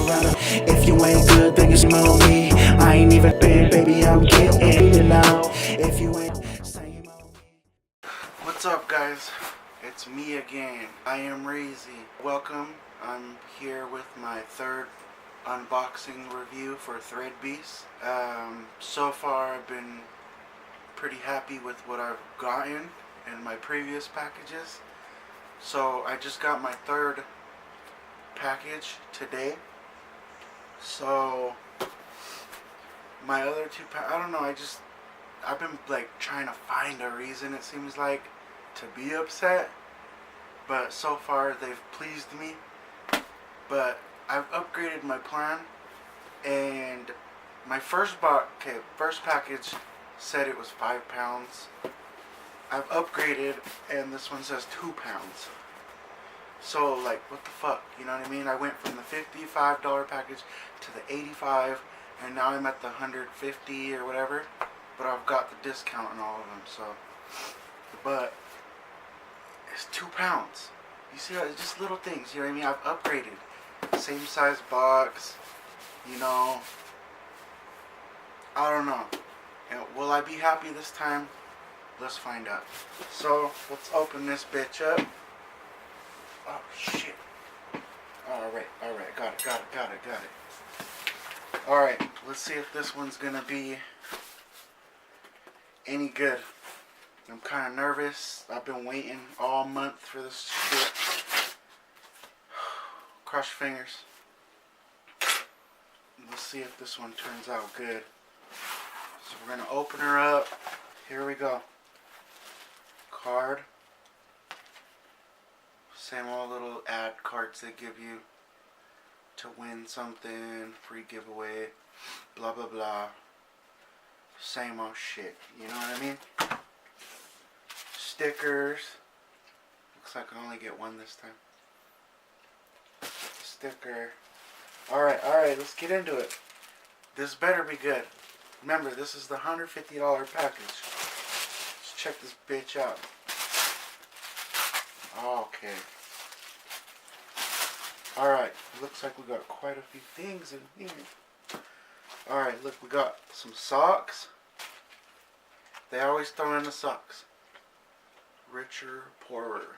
around. If you ain't good, then you smell me. I ain't even been, baby, I'm getting it now. If you ain't same on me. What's up, guys? It's me again. I am Razy. Welcome. I'm here with my third unboxing review for ThreadBeast. So far I've been pretty happy with what I've gotten in my previous packages. So I just got my third package today. So my other two I don't know, I've been like trying to find a reason, it seems like, to be upset, but so far they've pleased me. But I've upgraded my plan, and my first package said it was 5 pounds. I've upgraded, and this one says 2 pounds. So, like, what the fuck, you know what I mean? I went from the $55 package to the $85, and now I'm at the $150 or whatever, but I've got the discount on all of them, so. But it's 2 pounds. You see, it's just little things, you know what I mean? I've upgraded. Same size box, you know. I don't know. And will I be happy this time? Let's find out. So, let's open this bitch up. Oh, shit. Alright, got it. Alright, let's see if this one's gonna be any good. I'm kind of nervous. I've been waiting all month for this shit. Cross your fingers. Let's see if this one turns out good. So we're gonna open her up. Here we go. Card. Same old little ad cards they give you to win something, free giveaway, blah blah blah. Same old shit, you know what I mean? Stickers. Looks like I only get one this time. Sticker. Alright, let's get into it. This better be good. Remember, this is the $150 package. Let's check this bitch out. Okay. Alright, looks like we got quite a few things in here. Alright, look, we got some socks. They always throw in the socks. Richer, poorer.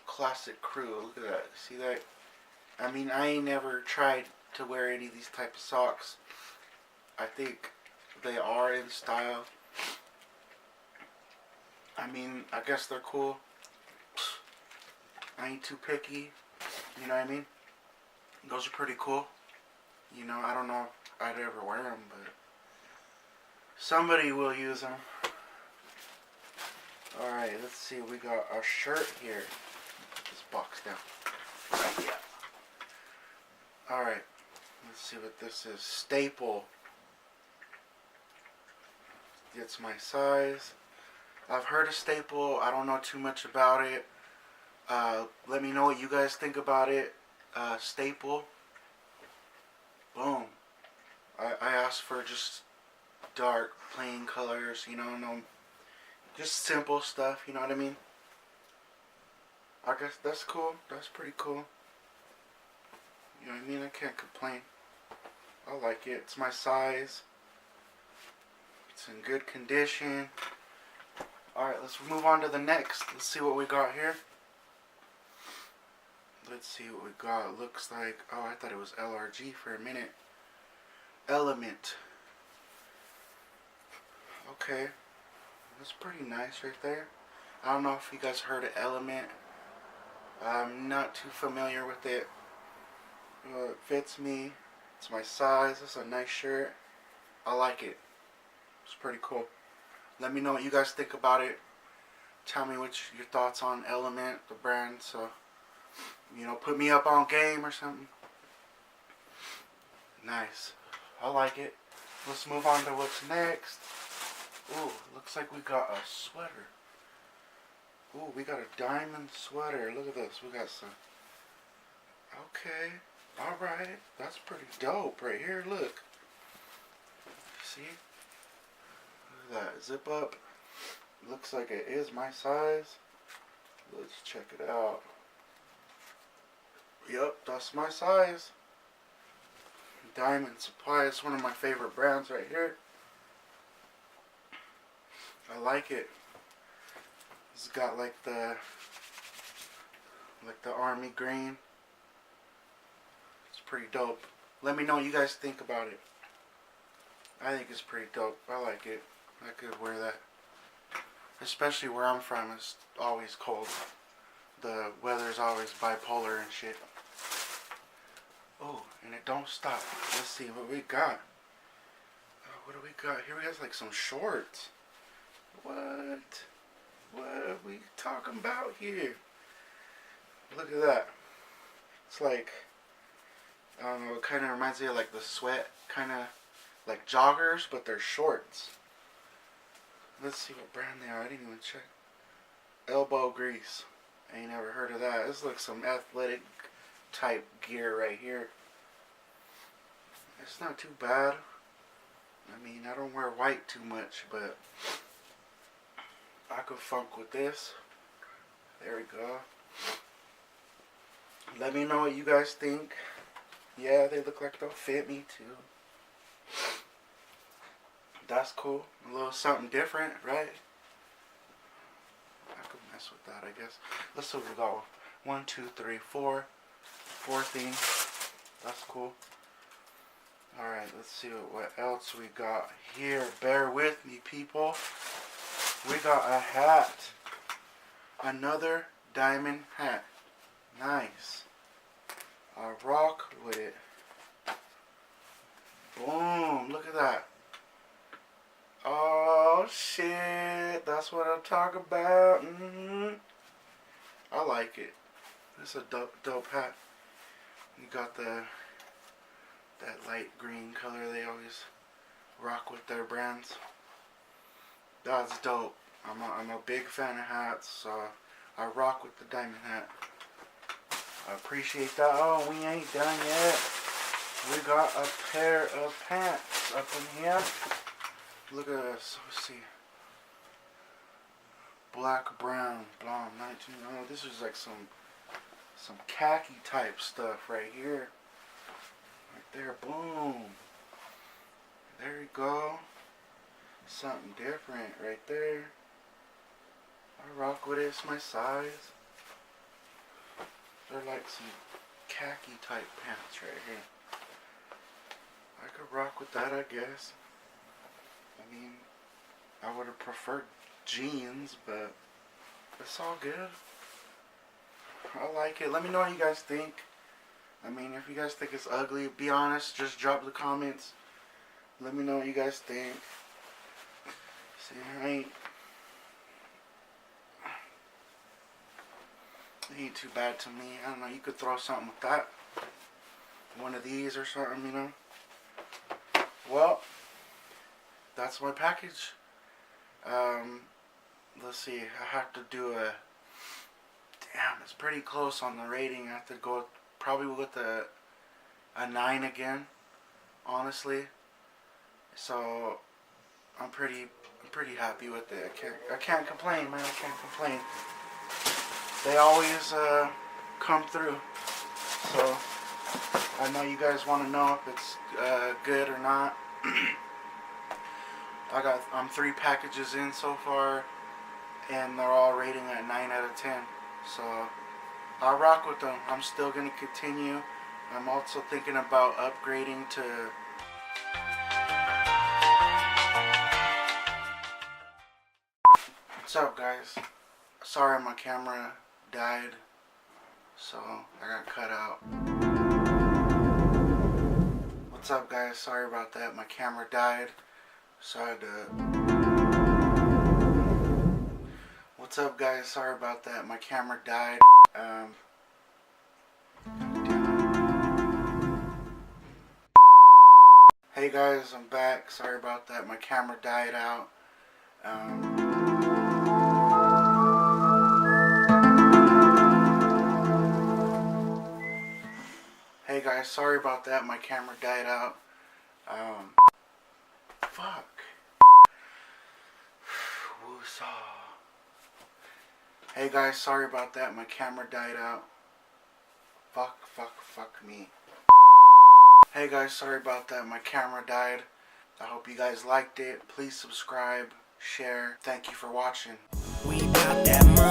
Classic crew. Look at that. See that? I mean, I ain't never tried to wear any of these type of socks. I think they are in style. I mean, I guess they're cool. I ain't too picky. You know what I mean? Those are pretty cool. You know, I don't know if I'd ever wear them, but somebody will use them. Alright, let's see. We got our shirt here. Put this box down. Right, yeah. Alright. Let's see what this is. Staple. It's my size. I've heard of Staple. I don't know too much about it. Let me know what you guys think about it. Staple. Boom. I asked for just dark, plain colors, you know, no, just simple stuff, you know what I mean? I guess that's cool. That's pretty cool. You know what I mean? I can't complain. I like it. It's my size. It's in good condition. Alright, let's move on to the next. Let's see what we got here. Let's see what we got. It looks like, oh, I thought it was LRG for a minute. Element. Okay. That's pretty nice right there. I don't know if you guys heard of Element. I'm not too familiar with it. It fits me. It's my size. It's a nice shirt. I like it. It's pretty cool. Let me know what you guys think about it. Tell me what your thoughts on Element, the brand. So, you know, put me up on game or something. Nice. I like it. Let's move on to what's next. Ooh, looks like we got a sweater. Ooh, we got a diamond sweater. Look at this. We got some. Okay. Alright. That's pretty dope right here. Look. See? Look at that. Zip up. Looks like it is my size. Let's check it out. Yep, that's my size. Diamond Supply. It's one of my favorite brands right here. I like it. It's got like the army green. It's pretty dope. Let me know what you guys think about it. I think it's pretty dope. I like it. I could wear that. Especially where I'm from, it's always cold. The weather's always bipolar and shit. Oh, and it don't stop. Let's see what we got. Oh, what do we got? Here we got like some shorts. What? What are we talking about here? Look at that. It's like, I don't know, it kind of reminds me of like the sweat, kind of like joggers, but they're shorts. Let's see what brand they are. I didn't even check. Elbow Grease. I ain't never heard of that. This looks some athletic type gear right here. It's not too bad. I mean, I don't wear white too much, but I could funk with this. There we go. Let me know what you guys think. Yeah, they look like they'll fit me too. That's cool. A little something different, right? I could mess with that, I guess. Let's see what we got. 1, 2, 3, 4. 4 things. That's cool. Alright, let's see what else we got here. Bear with me, people. We got a hat. Another diamond hat. Nice. I rock with it. Boom. Look at that. Oh, shit. That's what I'm talking about. I like it. It's a dope hat. You got that light green color they always rock with their brands. That's dope. I'm a big fan of hats, so I rock with the diamond hat. I appreciate that. Oh, we ain't done yet. We got a pair of pants up in here. Look at this. Let's see. Black, brown, blonde, 19. Oh, this is like some khaki type stuff right here. Right there. Boom. There you go. Something different right there. I rock with it. It's my size. They're like some khaki type pants right here. I could rock with that, I guess. I mean, I would have preferred jeans, but it's all good. I like it. Let me know what you guys think. I mean, if you guys think it's ugly, be honest. Just drop the comments. Let me know what you guys think. See, it ain't too bad to me. I don't know, you could throw something with that. One of these or something, you know. Well, that's my package. Let's see, I have to do a... Damn, it's pretty close on the rating. I have to go probably with a 9 again, honestly. So, I'm pretty happy with it. I can't complain, man. I can't complain. They always come through. So I know you guys want to know if it's good or not. I'm 3 packages in so far, and they're all rating at 9 out of 10. So I'll rock with them. I'm still gonna continue. I'm also thinking about upgrading to... What's up, guys? Sorry my camera died, so I got cut out. What's up, guys? Sorry about that. My camera died, so I had to... What's up, guys? Sorry about that. My camera died. Hey guys, I'm back. Sorry about that. My camera died out. Hey guys, sorry about that. My camera died out. Fuck. Woosah. Hey guys, sorry about that. My camera died out. Fuck me. Hey guys, sorry about that. My camera died. I hope you guys liked it. Please subscribe, share. Thank you for watching. We got that money.